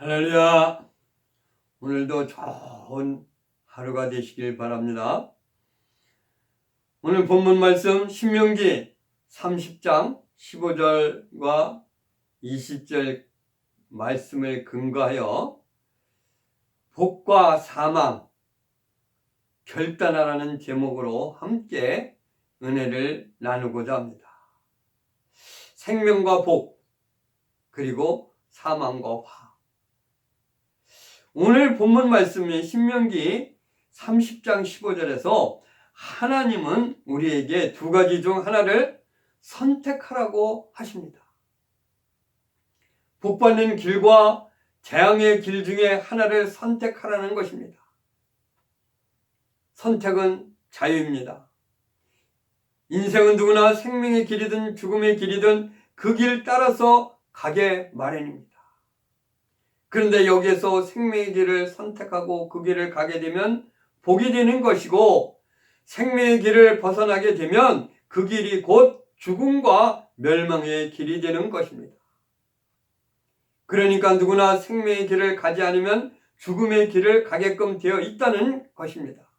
할렐루야. 오늘도 좋은 하루가 되시길 바랍니다. 오늘 본문 말씀 신명기 30장 15절과 20절 말씀을 근거하여 복과 사망 결단하라는 제목으로 함께 은혜를 나누고자 합니다. 생명과 복, 그리고 사망과 화. 오늘 본문 말씀인 신명기 30장 15절에서 하나님은 우리에게 두 가지 중 하나를 선택하라고 하십니다. 복받는 길과 재앙의 길 중에 하나를 선택하라는 것입니다. 선택은 자유입니다. 인생은 누구나 생명의 길이든 죽음의 길이든 그 길 따라서 가게 마련입니다. 그런데 여기에서 생명의 길을 선택하고 그 길을 가게 되면 복이 되는 것이고, 생명의 길을 벗어나게 되면 그 길이 곧 죽음과 멸망의 길이 되는 것입니다. 그러니까 누구나 생명의 길을 가지 않으면 죽음의 길을 가게끔 되어 있다는 것입니다.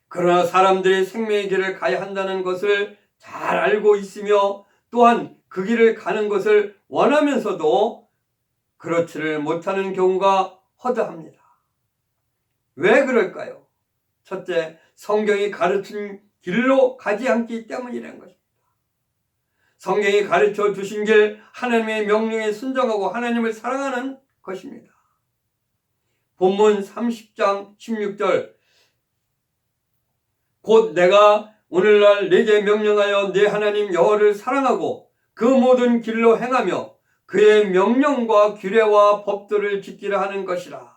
그러나 사람들이 생명의 길을 가야 한다는 것을 잘 알고 있으며 또한 그 길을 가는 것을 원하면서도 그렇지를 못하는 경우가 허다합니다. 왜 그럴까요? 첫째, 성경이 가르친 길로 가지 않기 때문이라는 것입니다. 성경이 가르쳐 주신 길, 하나님의 명령에 순종하고 하나님을 사랑하는 것입니다. 본문 30장 16절, 곧 내가 오늘날 네게 명령하여 네 하나님 여호와를 사랑하고 그 모든 길로 행하며 그의 명령과 규례와 법도를 지키라 하는 것이라.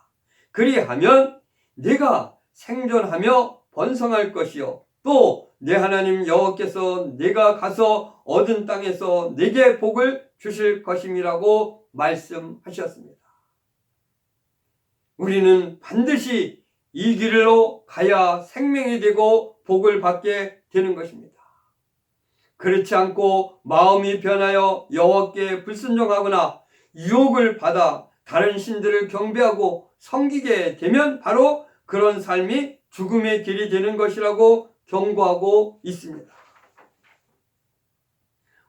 그리하면 네가 생존하며 번성할 것이요 또 네 하나님 여호와께서 네가 가서 얻은 땅에서 네게 복을 주실 것임이라고 말씀하셨습니다. 우리는 반드시 이 길로 가야 생명이 되고 복을 받게 되는 것입니다. 그렇지 않고 마음이 변하여 여호와께 불순종하거나 유혹을 받아 다른 신들을 경배하고 섬기게 되면 바로 그런 삶이 죽음의 길이 되는 것이라고 경고하고 있습니다.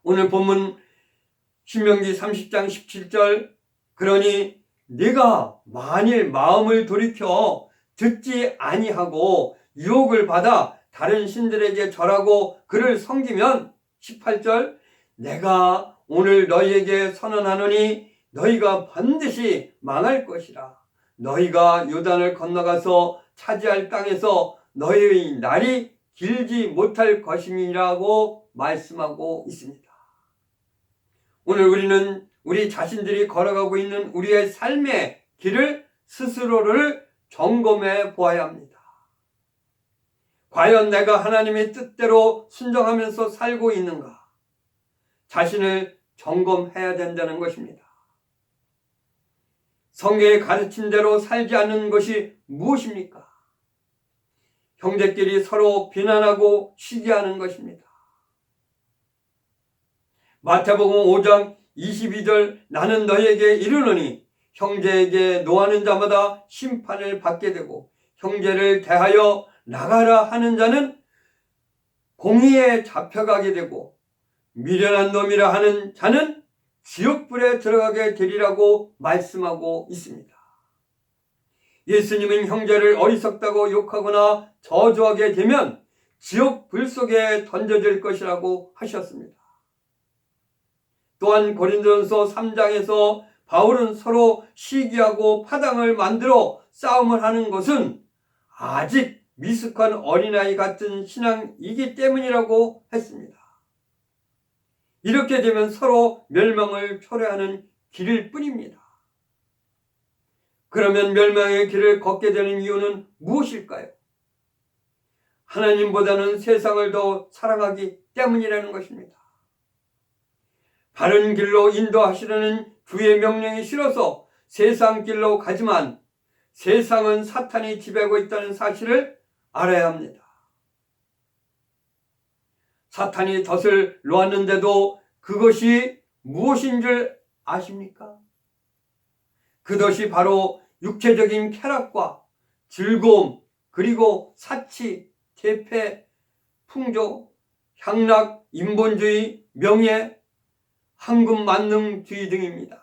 오늘 본문 신명기 30장 17절, 그러니 네가 만일 마음을 돌이켜 듣지 아니하고 유혹을 받아 다른 신들에게 절하고 그를 섬기면 18절, 내가 오늘 너희에게 선언하노니 너희가 반드시 망할 것이라. 너희가 요단을 건너가서 차지할 땅에서 너희의 날이 길지 못할 것임이라고 말씀하고 있습니다. 오늘 우리는 우리 자신들이 걸어가고 있는 우리의 삶의 길을 스스로를 점검해 보아야 합니다. 과연 내가 하나님의 뜻대로 순종하면서 살고 있는가? 자신을 점검해야 된다는 것입니다. 성경에 가르친 대로 살지 않는 것이 무엇입니까? 형제끼리 서로 비난하고 시기하는 것입니다. 마태복음 5장 22절, 나는 너희에게 이르노니 형제에게 노하는 자마다 심판을 받게 되고 형제를 대하여 나가라 하는 자는 공의에 잡혀가게 되고 미련한 놈이라 하는 자는 지옥불에 들어가게 되리라고 말씀하고 있습니다. 예수님은 형제를 어리석다고 욕하거나 저주하게 되면 지옥불 속에 던져질 것이라고 하셨습니다. 또한 고린도전서 3장에서 바울은 서로 시기하고 파당을 만들어 싸움을 하는 것은 아직 미숙한 어린아이 같은 신앙이기 때문이라고 했습니다. 이렇게 되면 서로 멸망을 초래하는 길일 뿐입니다. 그러면 멸망의 길을 걷게 되는 이유는 무엇일까요? 하나님보다는 세상을 더 사랑하기 때문이라는 것입니다. 바른 길로 인도하시려는 주의 명령이 싫어서 세상 길로 가지만 세상은 사탄이 지배하고 있다는 사실을 알아야 합니다. 사탄이 덫을 놓았는데도 그것이 무엇인 줄 아십니까? 그것이 바로 육체적인 쾌락과 즐거움, 그리고 사치, 대패, 풍조, 향락, 인본주의, 명예, 황금만능주의 등입니다.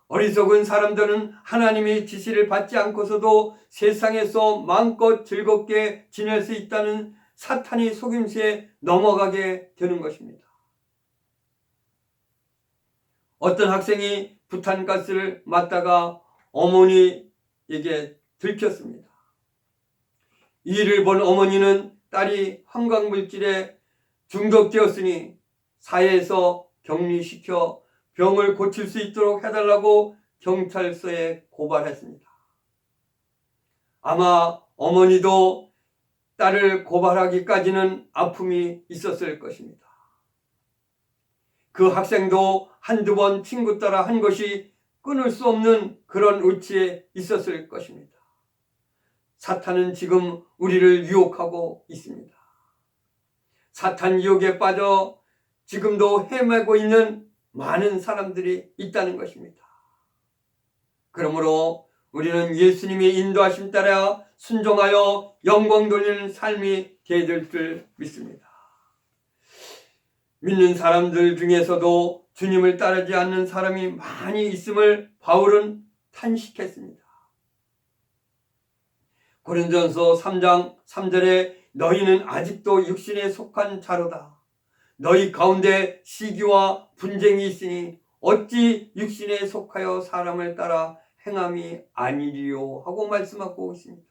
어리석은 사람들은 하나님의 지시를 받지 않고서도 세상에서 마음껏 즐겁게 지낼 수 있다는 사탄의 속임수에 넘어가게 되는 것입니다. 어떤 학생이 부탄가스를 맞다가 어머니에게 들켰습니다. 이 일을 본 어머니는 딸이 환각물질에 중독되었으니 사회에서 격리시켜 병을 고칠 수 있도록 해달라고 경찰서에 고발했습니다. 아마 어머니도 딸을 고발하기까지는 아픔이 있었을 것입니다. 그 학생도 한두 번 친구 따라 한 것이 끊을 수 없는 그런 의치에 있었을 것입니다. 사탄은 지금 우리를 유혹하고 있습니다. 사탄 유혹에 빠져 지금도 헤매고 있는 많은 사람들이 있다는 것입니다. 그러므로 우리는 예수님의 인도하심 따라 순종하여 영광 돌리는 삶이 되어야 될 줄 믿습니다. 믿는 사람들 중에서도 주님을 따르지 않는 사람이 많이 있음을 바울은 탄식했습니다. 고린도전서 3장 3절에 너희는 아직도 육신에 속한 자로다. 너희 가운데 시기와 분쟁이 있으니 어찌 육신에 속하여 사람을 따라 행함이 아니리요 하고 말씀하고 있습니다.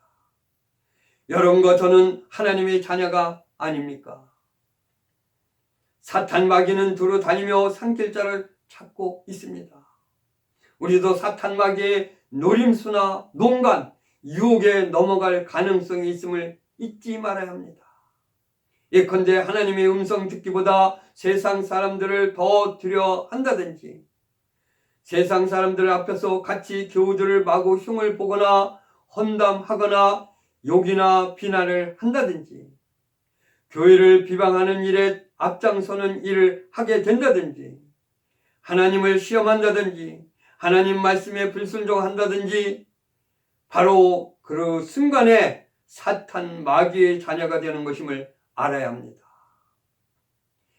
여러분과 저는 하나님의 자녀가 아닙니까? 사탄 마귀는 두루 다니며 산길자를 찾고 있습니다. 우리도 사탄 마귀의 노림수나 농간, 유혹에 넘어갈 가능성이 있음을 잊지 말아야 합니다. 예컨대 하나님의 음성 듣기보다 세상 사람들을 더 두려 한다든지, 세상 사람들 앞에서 같이 교우들을 마구 흉을 보거나 헌담하거나 욕이나 비난을 한다든지, 교회를 비방하는 일에 앞장서는 일을 하게 된다든지, 하나님을 시험한다든지, 하나님 말씀에 불순종한다든지, 바로 그 순간에 사탄 마귀의 자녀가 되는 것임을 알아야 합니다.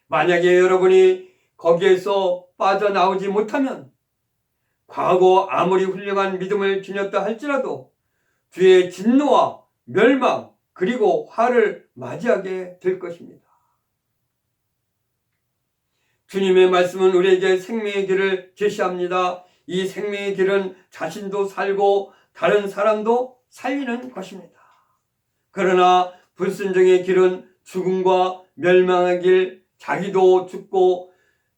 만약에 여러분이 거기에서 빠져나오지 못하면 과거 아무리 훌륭한 믿음을 지녔다 할지라도 뒤에 진노와 멸망 그리고 화를 맞이하게 될 것입니다. 주님의 말씀은 우리에게 생명의 길을 제시합니다. 이 생명의 길은 자신도 살고 다른 사람도 살리는 것입니다. 그러나 불순종의 길은 죽음과 멸망의 길, 자기도 죽고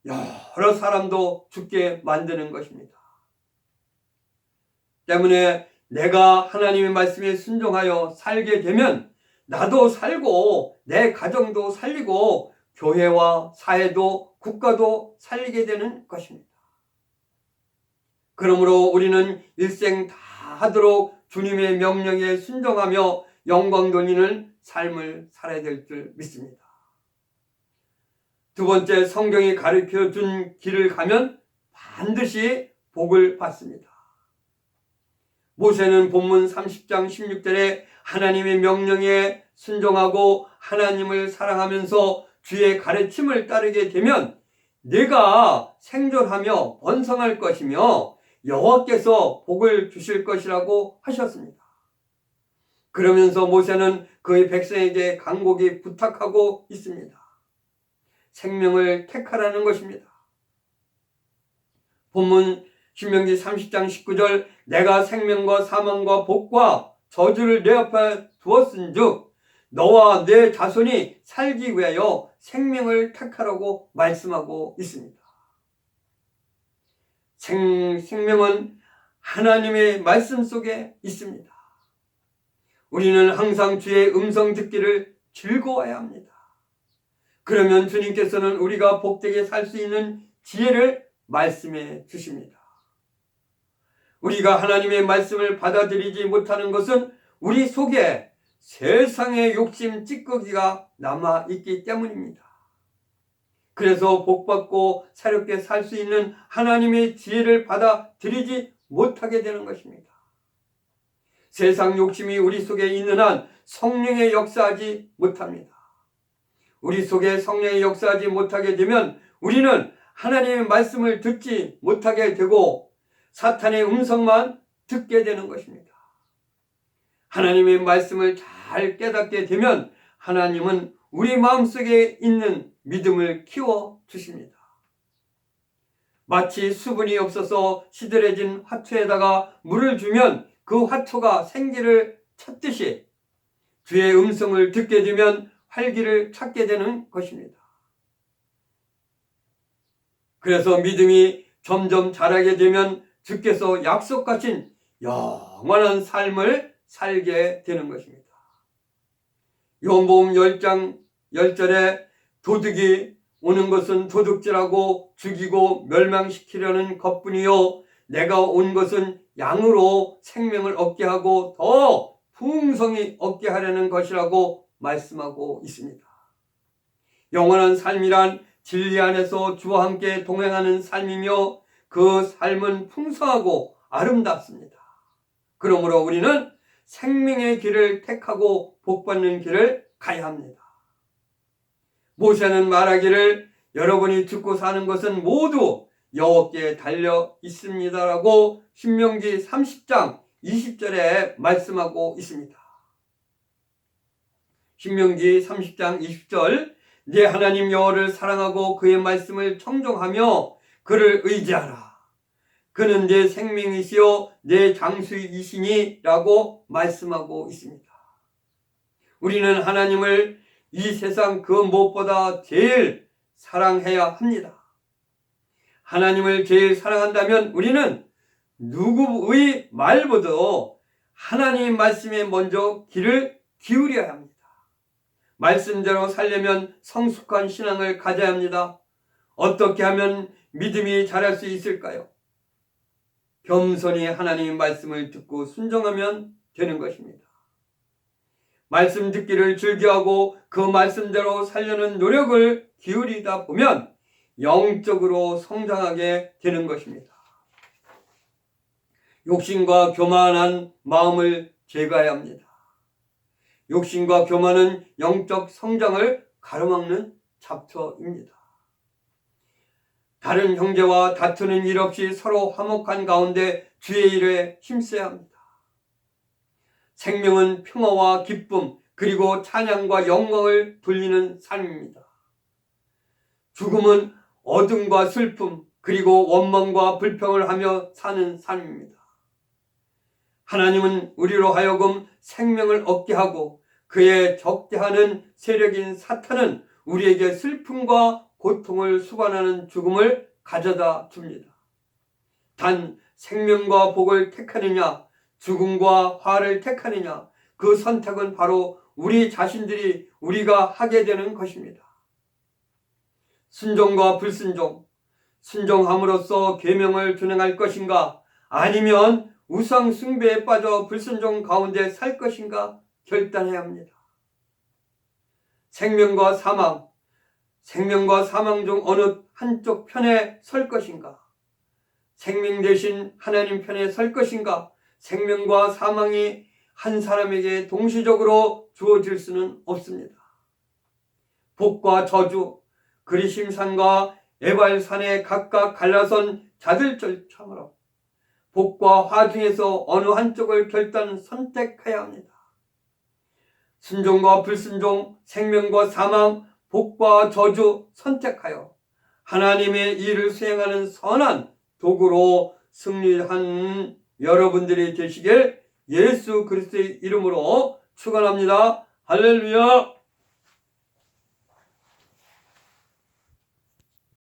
여러 사람도 죽게 만드는 것입니다. 때문에 내가 하나님의 말씀에 순종하여 살게 되면 나도 살고 내 가정도 살리고 교회와 사회도 국가도 살리게 되는 것입니다. 그러므로 우리는 일생 다 하도록 주님의 명령에 순종하며 영광 돌리는 삶을 살아야 될 줄 믿습니다. 두 번째, 성경이 가르쳐 준 길을 가면 반드시 복을 받습니다. 모세는 본문 30장 16절에 하나님의 명령에 순종하고 하나님을 사랑하면서 주의 가르침을 따르게 되면 내가 생존하며 번성할 것이며 여호와께서 복을 주실 것이라고 하셨습니다. 그러면서 모세는 그의 백성에게 간곡히 부탁하고 있습니다. 생명을 택하라는 것입니다. 본문 신명기 30장 19절 내가 생명과 사망과 복과 저주를 내 앞에 두었은즉 너와 내 자손이 살기 위하여 생명을 택하라고 말씀하고 있습니다. 생명은 하나님의 말씀 속에 있습니다. 우리는 항상 주의 음성 듣기를 즐거워해야 합니다. 그러면 주님께서는 우리가 복되게 살 수 있는 지혜를 말씀해 주십니다. 우리가 하나님의 말씀을 받아들이지 못하는 것은 우리 속에 세상의 욕심 찌꺼기가 남아있기 때문입니다. 그래서 복받고 새롭게 살 수 있는 하나님의 지혜를 받아들이지 못하게 되는 것입니다. 세상 욕심이 우리 속에 있는 한 성령의 역사하지 못합니다. 우리 속에 성령의 역사하지 못하게 되면 우리는 하나님의 말씀을 듣지 못하게 되고 사탄의 음성만 듣게 되는 것입니다. 하나님의 말씀을 잘 깨닫게 되면 하나님은 우리 마음속에 있는 믿음을 키워 주십니다. 마치 수분이 없어서 시들해진 화초에다가 물을 주면 그 화초가 생기를 찾듯이 주의 음성을 듣게 되면 활기를 찾게 되는 것입니다. 그래서 믿음이 점점 자라게 되면 주께서 약속하신 영원한 삶을 살게 되는 것입니다. 요한복음 10장 10절에 도둑이 오는 것은 도둑질하고 죽이고 멸망시키려는 것뿐이요 내가 온 것은 양으로 생명을 얻게 하고 더 풍성히 얻게 하려는 것이라고 말씀하고 있습니다. 영원한 삶이란 진리 안에서 주와 함께 동행하는 삶이며 그 삶은 풍성하고 아름답습니다. 그러므로 우리는 생명의 길을 택하고 복받는 길을 가야 합니다. 모세는 말하기를 여러분이 듣고 사는 것은 모두 여호와께 달려 있습니다라고 신명기 30장 20절에 말씀하고 있습니다. 신명기 30장 20절 네 하나님 여호와를 사랑하고 그의 말씀을 청종하며 그를 의지하라. 그는 내 생명이시요 내 장수이시니 라고 말씀하고 있습니다. 우리는 하나님을 이 세상 그 무엇보다 제일 사랑해야 합니다. 하나님을 제일 사랑한다면 우리는 누구의 말보다 하나님 말씀에 먼저 귀를 기울여야 합니다. 말씀대로 살려면 성숙한 신앙을 가져야 합니다. 어떻게 하면 믿음이 자랄 수 있을까요? 겸손히 하나님 말씀을 듣고 순종하면 되는 것입니다. 말씀 듣기를 즐겨하고 그 말씀대로 살려는 노력을 기울이다 보면 영적으로 성장하게 되는 것입니다. 욕심과 교만한 마음을 제거해야 합니다. 욕심과 교만은 영적 성장을 가로막는 잡초입니다. 다른 형제와 다투는 일 없이 서로 화목한 가운데 주의 일에 힘써야 합니다. 생명은 평화와 기쁨 그리고 찬양과 영광을 돌리는 삶입니다. 죽음은 어둠과 슬픔 그리고 원망과 불평을 하며 사는 삶입니다. 하나님은 우리로 하여금 생명을 얻게 하고 그의 적대하는 세력인 사탄은 우리에게 슬픔과 고통을 수반하는 죽음을 가져다 줍니다. 단 생명과 복을 택하느냐 죽음과 화를 택하느냐 그 선택은 바로 우리 자신들이 우리가 하게 되는 것입니다. 순종과 불순종, 순종함으로써 계명을 준행할 것인가 아니면 우상 숭배에 빠져 불순종 가운데 살 것인가 결단해야 합니다. 생명과 사망 중 어느 한쪽 편에 설 것인가? 생명 대신 하나님 편에 설 것인가? 생명과 사망이 한 사람에게 동시적으로 주어질 수는 없습니다. 복과 저주, 그리심산과 에발산에 각각 갈라선 자들처럼 복과 화 중에서 어느 한쪽을 선택해야 합니다. 순종과 불순종, 생명과 사망, 복과 저주 선택하여 하나님의 일을 수행하는 선한 도구로 승리한 여러분들이 되시길 예수 그리스도의 이름으로 축원합니다. 할렐루야.